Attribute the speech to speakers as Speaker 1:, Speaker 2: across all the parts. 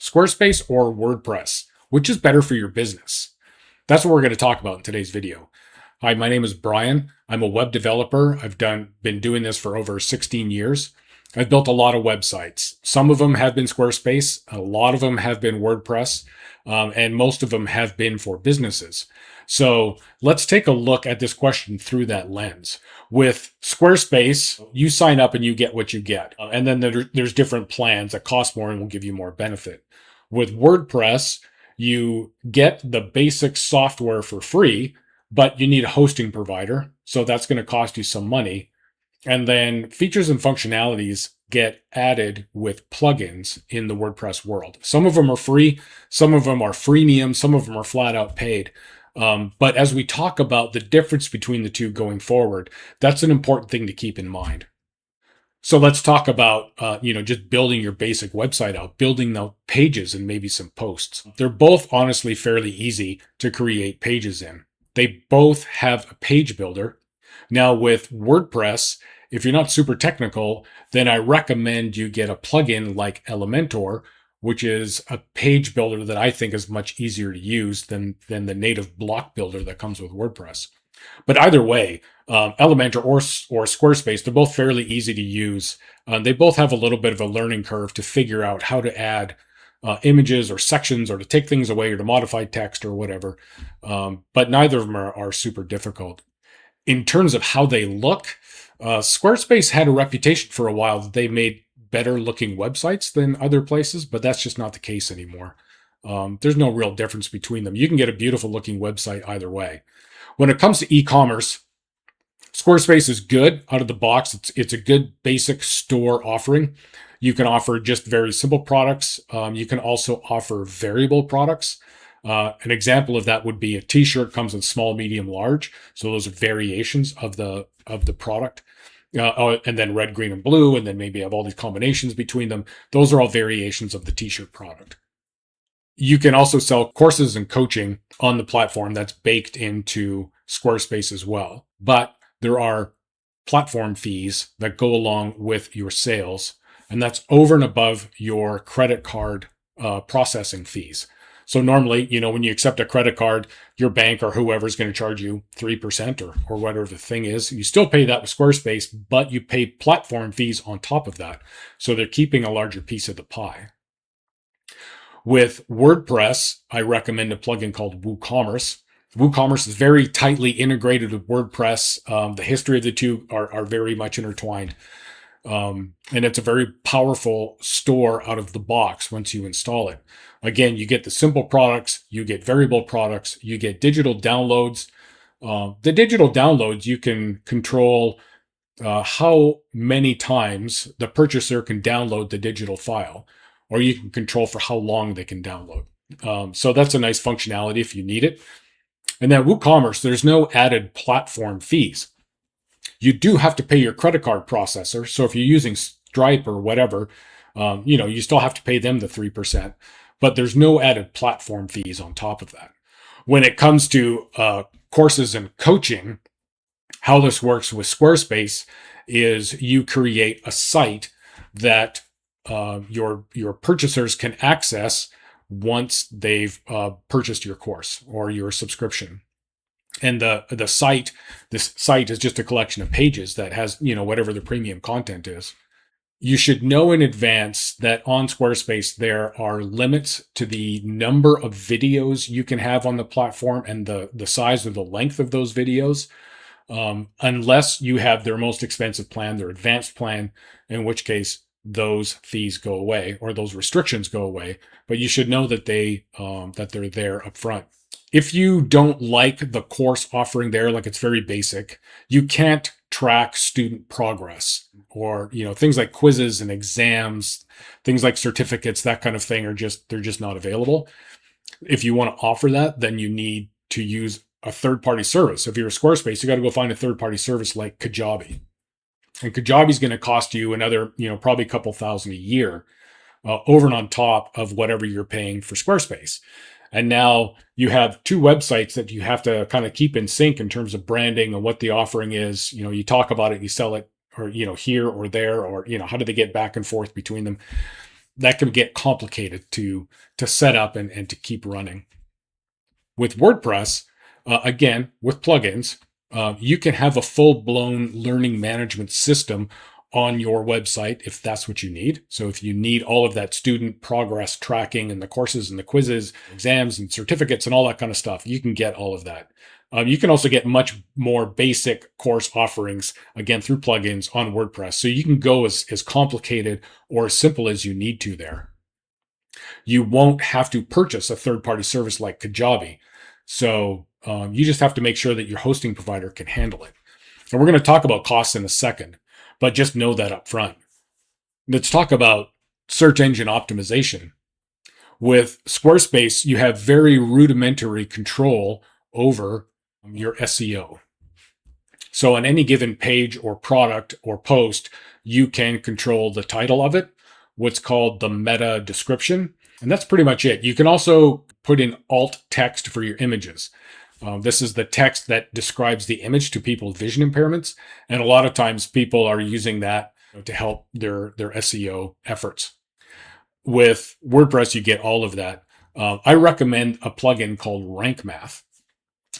Speaker 1: Squarespace or WordPress? Which is better for your business? That's what we're going to talk about in today's video. Hi, my name is Brian. I'm a web developer. I've been doing this for over 16 years. I've built a lot of websites. Some of them have been Squarespace. A lot of them have been WordPress. And most of them have been for businesses. So let's take a look at this question through that lens. With Squarespace, you sign up and you get what you get. And then there's different plans that cost more and will give you more benefit. With WordPress, you get the basic software for free, but you need a hosting provider. So that's going to cost you some money. And then features and functionalities get added with plugins in the WordPress world. Some of them are free, some of them are freemium, some of them are flat out paid. But as we talk about the difference between the two going forward, that's an important thing to keep in mind. So let's talk about, just building your basic website out, building the pages and maybe some posts. They're both honestly fairly easy to create pages in. They both have a page builder. Now with WordPress, if you're not super technical, then I recommend you get a plugin like Elementor, which is a page builder that I think is much easier to use than the native block builder that comes with WordPress. But either way, Elementor or Squarespace, they're both fairly easy to use. They both have a little bit of a learning curve to figure out how to add images or sections or to take things away or to modify text or whatever. But neither of them are super difficult. In terms of how they look, Squarespace had a reputation for a while that they made better looking websites than other places, but that's just not the case anymore. There's no real difference between them. You can get a beautiful looking website either way. When it comes to e-commerce, Squarespace is good out of the box. It's a good basic store offering. You can offer just very simple products. You can also offer variable products. An example of that would be a t-shirt comes in small, medium, large. So those are variations of the product. And then red, green, and blue, and then maybe have all these combinations between them. Those are all variations of the t-shirt product. You can also sell courses and coaching on the platform that's baked into Squarespace as well. But there are platform fees that go along with your sales, and that's over and above your credit card processing fees. So normally, when you accept a credit card, your bank or whoever is going to charge you 3% or whatever the thing is. You still pay that with Squarespace, but you pay platform fees on top of that. So they're keeping a larger piece of the pie. With WordPress, I recommend a plugin called WooCommerce. WooCommerce is very tightly integrated with WordPress. The history of the two are very much intertwined. And it's a very powerful store out of the box once you install it. Again, you get the simple products, you get variable products, you get digital downloads. The digital downloads, you can control how many times the purchaser can download the digital file, or you can control for how long they can download. So that's a nice functionality if you need it. And then WooCommerce, there's no added platform fees. You do have to pay your credit card processor. So if you're using Stripe or whatever, you still have to pay them the 3%, but there's no added platform fees on top of that. When it comes to courses and coaching, how this works with Squarespace is you create a site that your purchasers can access once they've purchased your course or your subscription. And this site is just a collection of pages that has, whatever the premium content is. You should know in advance that on Squarespace, there are limits to the number of videos you can have on the platform and the size or the length of those videos, unless you have their most expensive plan, their advanced plan, in which case those fees go away or those restrictions go away. But you should know that they're there up front. If you don't like the course offering there, like it's very basic, you can't track student progress or, things like quizzes and exams, things like certificates, that kind of thing they're just not available. If you want to offer that, then you need to use a third-party service. If you're a Squarespace, you got to go find a third-party service like Kajabi. And Kajabi is going to cost you another, probably a couple $1,000 a year over and on top of whatever you're paying for Squarespace. And now you have two websites that you have to kind of keep in sync in terms of branding and what the offering is. You talk about it, you sell it, or, here or there, or, how do they get back and forth between them? that can get complicated to set up and to keep running. With WordPress, again, with plugins, you can have a full-blown learning management system on your website if that's what you need. So if you need all of that student progress tracking and the courses and the quizzes, exams and certificates and all that kind of stuff, you can get all of that. You can also get much more basic course offerings, again, through plugins on WordPress. So you can go as complicated or as simple as you need to there. You won't have to purchase a third-party service like Kajabi. So you just have to make sure that your hosting provider can handle it. And we're going to talk about costs in a second, but just know that up front. Let's talk about search engine optimization. With Squarespace, you have very rudimentary control over your SEO. So on any given page or product or post, you can control the title of it, what's called the meta description. And that's pretty much it. You can also put in alt text for your images. This is the text that describes the image to people with vision impairments. And a lot of times people are using that to help their SEO efforts. With WordPress, you get all of that. I recommend a plugin called Rank Math.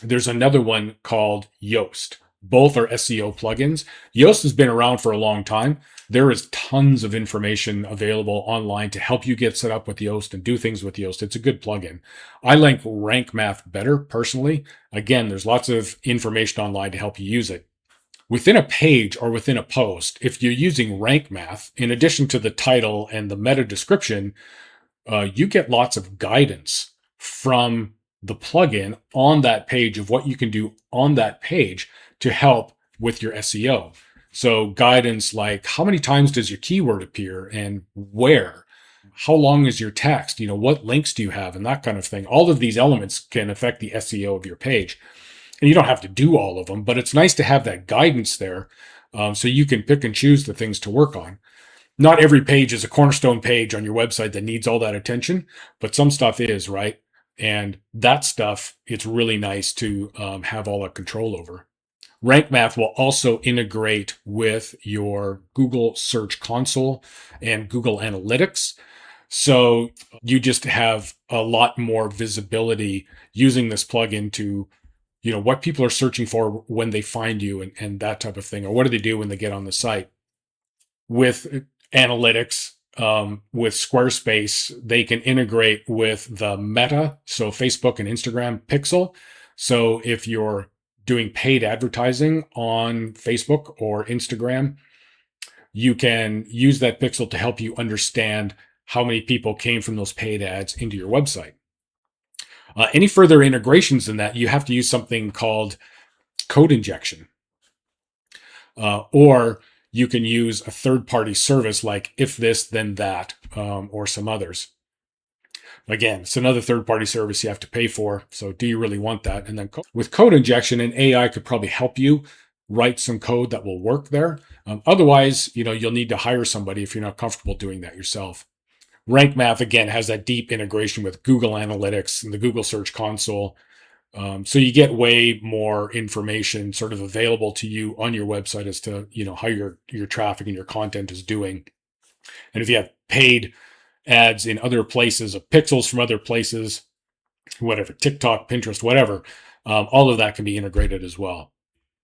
Speaker 1: There's another one called Yoast. Both are SEO plugins. Yoast has been around for a long time. There is tons of information available online to help you get set up with Yoast and do things with Yoast. It's a good plugin. I like Rank Math better personally. Again, there's lots of information online to help you use it. Within a page or within a post, if you're using Rank Math, in addition to the title and the meta description, you get lots of guidance from the plugin on that page of what you can do on that page to help with your SEO. So guidance like how many times does your keyword appear and where? How long is your text? What links do you have and that kind of thing. All of these elements can affect the SEO of your page. And you don't have to do all of them, but it's nice to have that guidance there so you can pick and choose the things to work on. Not every page is a cornerstone page on your website that needs all that attention, but some stuff is, right? And that stuff, it's really nice to have all that control over. Rank Math will also integrate with your Google Search Console and Google Analytics. So you just have a lot more visibility using this plugin to, what people are searching for when they find you and that type of thing, or what do they do when they get on the site. With analytics, with Squarespace, they can integrate with the Meta, so Facebook and Instagram pixel. So if you're doing paid advertising on Facebook or Instagram, you can use that pixel to help you understand how many people came from those paid ads into your website. Any further integrations than that, you have to use something called code injection. Or you can use a third-party service like If This, Then That, or some others. Again, it's another third-party service you have to pay for. So do you really want that? And then with code injection, an AI could probably help you write some code that will work there. Otherwise, you'll need to hire somebody if you're not comfortable doing that yourself. Rank Math, again, has that deep integration with Google Analytics and the Google Search Console. So you get way more information sort of available to you on your website as to, how your traffic and your content is doing. And if you have paid ads in other places, of pixels from other places, whatever, TikTok, Pinterest, whatever, all of that can be integrated as well.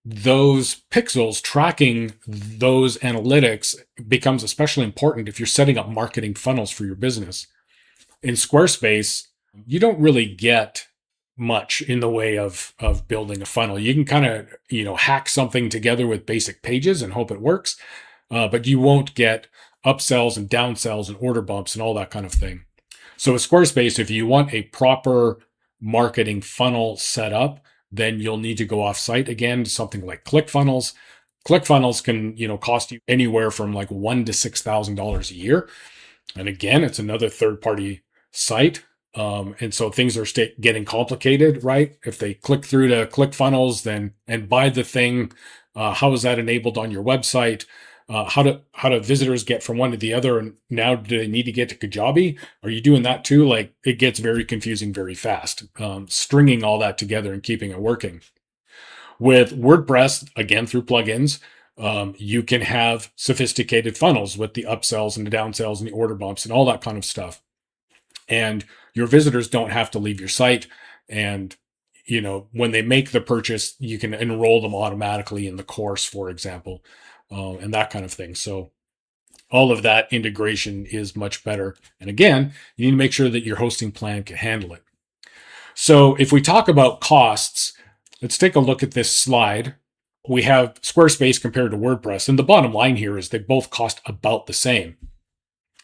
Speaker 1: Those pixels tracking those analytics becomes especially important if you're setting up marketing funnels for your business. In Squarespace, you don't really get much in the way of building a funnel. You can kind of, hack something together with basic pages and hope it works, but you won't get upsells and downsells and order bumps and all that kind of thing. So with Squarespace, if you want a proper marketing funnel set up, then you'll need to go off-site again to something like ClickFunnels. ClickFunnels can, cost you anywhere from like $1,000 to $6,000 a year. And again, it's another third-party site. And so things are getting complicated, right? If they click through to ClickFunnels, then and buy the thing, how is that enabled on your website? How do visitors get from one to the other? And now do they need to get to Kajabi? Are you doing that too? Like it gets very confusing very fast. Stringing all that together and keeping it working. With WordPress, again through plugins, You can have sophisticated funnels with the upsells and the downsells and the order bumps and all that kind of stuff. And your visitors don't have to leave your site. And, when they make the purchase, you can enroll them automatically in the course, for example, and that kind of thing. So all of that integration is much better. And again, you need to make sure that your hosting plan can handle it. So if we talk about costs, let's take a look at this slide. We have Squarespace compared to WordPress. And the bottom line here is they both cost about the same.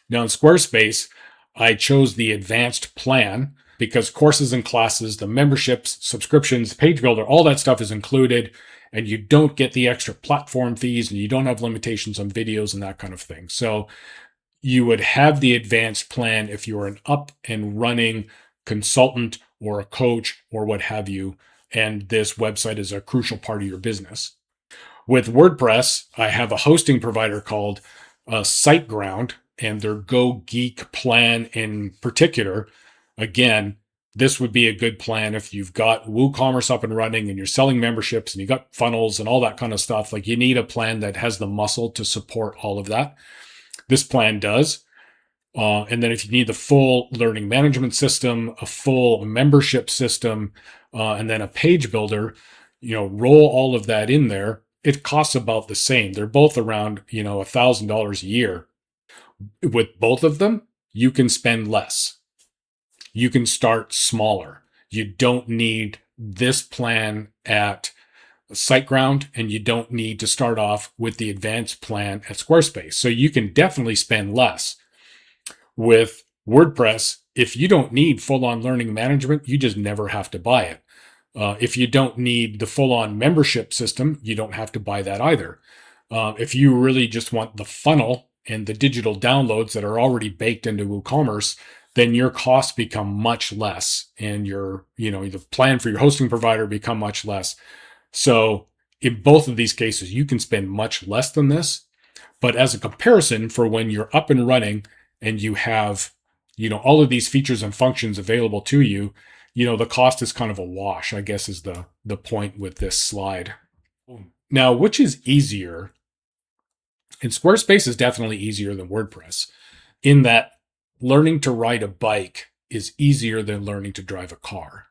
Speaker 1: Now in Squarespace, I chose the advanced plan because courses and classes, the memberships, subscriptions, page builder, all that stuff is included, and you don't get the extra platform fees, and you don't have limitations on videos and that kind of thing. So you would have the advanced plan if you're an up and running consultant or a coach or what have you, and this website is a crucial part of your business. With WordPress, I have a hosting provider called SiteGround, and their Go Geek plan in particular. Again, this would be a good plan if you've got WooCommerce up and running and you're selling memberships and you got funnels and all that kind of stuff. Like, you need a plan that has the muscle to support all of that. This plan does. And then if you need the full learning management system, a full membership system, and then a page builder, roll all of that in there. It costs about the same. They're both around, $1,000 a year. With both of them, you can spend less. You can start smaller. You don't need this plan at SiteGround, and you don't need to start off with the advanced plan at Squarespace. So you can definitely spend less. With WordPress, if you don't need full-on learning management, you just never have to buy it. If you don't need the full-on membership system, you don't have to buy that either. If you really just want the funnel and the digital downloads that are already baked into WooCommerce, then your costs become much less, and the plan for your hosting provider become much less. So in both of these cases, you can spend much less than this. But as a comparison, for when you're up and running and you have, all of these features and functions available to you, the cost is kind of a wash, I guess, is the point with this slide. Now, which is easier? And Squarespace is definitely easier than WordPress in that learning to ride a bike is easier than learning to drive a car.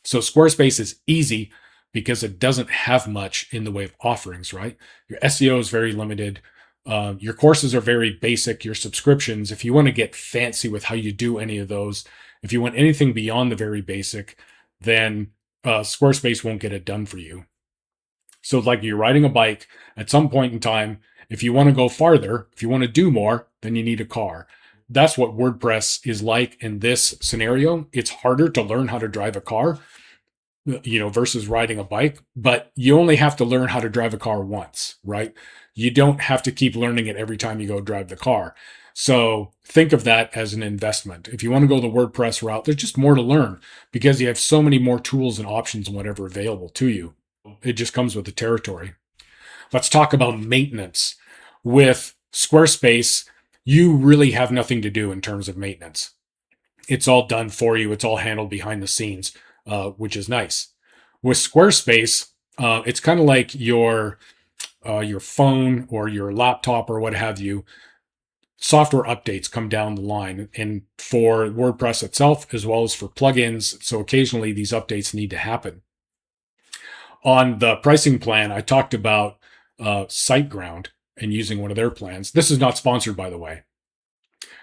Speaker 1: So Squarespace is easy because it doesn't have much in the way of offerings, right? Your SEO is very limited. Your courses are very basic. Your subscriptions, if you want to get fancy with how you do any of those, if you want anything beyond the very basic, then Squarespace won't get it done for you. So like you're riding a bike, at some point in time, if you want to go farther, if you want to do more, then you need a car. That's what WordPress is like in this scenario. It's harder to learn how to drive a car, versus riding a bike, but you only have to learn how to drive a car once, right? You don't have to keep learning it every time you go drive the car. So think of that as an investment. If you want to go the WordPress route, there's just more to learn because you have so many more tools and options and whatever available to you. It just comes with the territory. Let's talk about maintenance. With Squarespace, you really have nothing to do in terms of maintenance. It's all done for you. It's all handled behind the scenes, which is nice. With Squarespace, it's kind of like your phone or your laptop or what have you. Software updates come down the line, and for WordPress itself, as well as for plugins. So occasionally these updates need to happen. On the pricing plan, I talked about SiteGround and using one of their plans. This is not sponsored, by the way.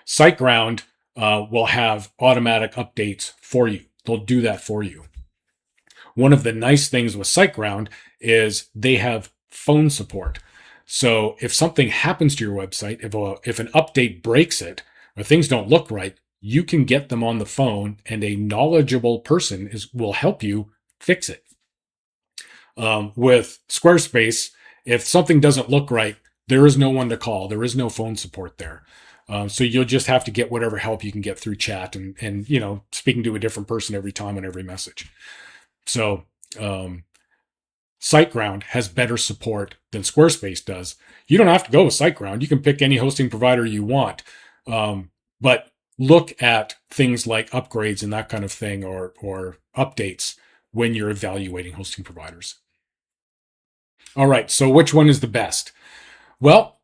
Speaker 1: SiteGround will have automatic updates for you. They'll do that for you. One of the nice things with SiteGround is they have phone support. So if something happens to your website, if an update breaks it, or things don't look right, you can get them on the phone, and a knowledgeable person will help you fix it. With Squarespace, if something doesn't look right, there is no one to call. There is no phone support there. So you'll just have to get whatever help you can get through chat and speaking to a different person every time on every message. So SiteGround has better support than Squarespace does. You don't have to go with SiteGround. You can pick any hosting provider you want. But look at things like upgrades and that kind of thing, or updates when you're evaluating hosting providers. All right, so which one is the best? Well,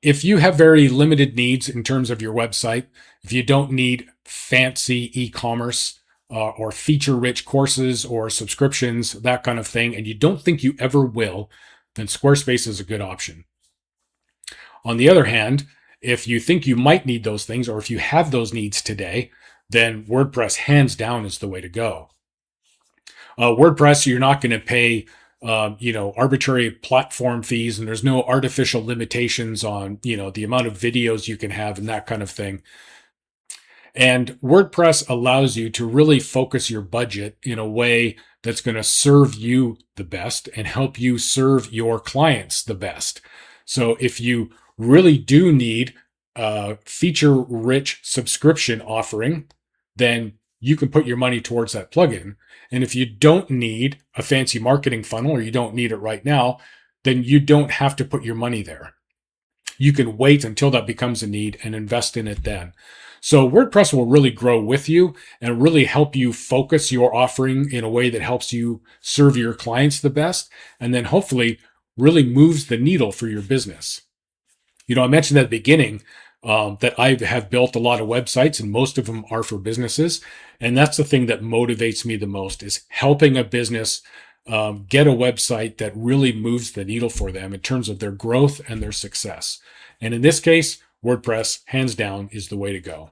Speaker 1: if you have very limited needs in terms of your website, if you don't need fancy e-commerce or feature-rich courses or subscriptions, that kind of thing, and you don't think you ever will, then Squarespace is a good option. On the other hand, if you think you might need those things, or if you have those needs today, then WordPress hands down is the way to go. WordPress, you're not going to pay arbitrary platform fees, and there's no artificial limitations on, the amount of videos you can have and that kind of thing. And WordPress allows you to really focus your budget in a way that's going to serve you the best and help you serve your clients the best. So if you really do need a feature-rich subscription offering, then you can put your money towards that plugin. And if you don't need a fancy marketing funnel, or you don't need it right now, then you don't have to put your money there. You can wait until that becomes a need and invest in it then. So WordPress will really grow with you and really help you focus your offering in a way that helps you serve your clients the best, and then hopefully really moves the needle for your business. I mentioned at the beginning that I have built a lot of websites, and most of them are for businesses. And that's the thing that motivates me the most, is helping a business get a website that really moves the needle for them in terms of their growth and their success. And in this case, WordPress, hands down, is the way to go.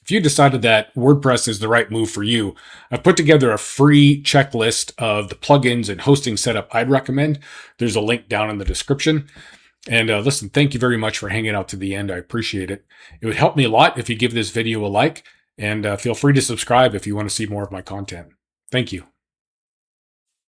Speaker 1: If you decided that WordPress is the right move for you, I've put together a free checklist of the plugins and hosting setup I'd recommend. There's a link down in the description. And listen, thank you very much for hanging out to the end. I appreciate it. It would help me a lot if you give this video a like, and feel free to subscribe if you want to see more of my content. Thank you.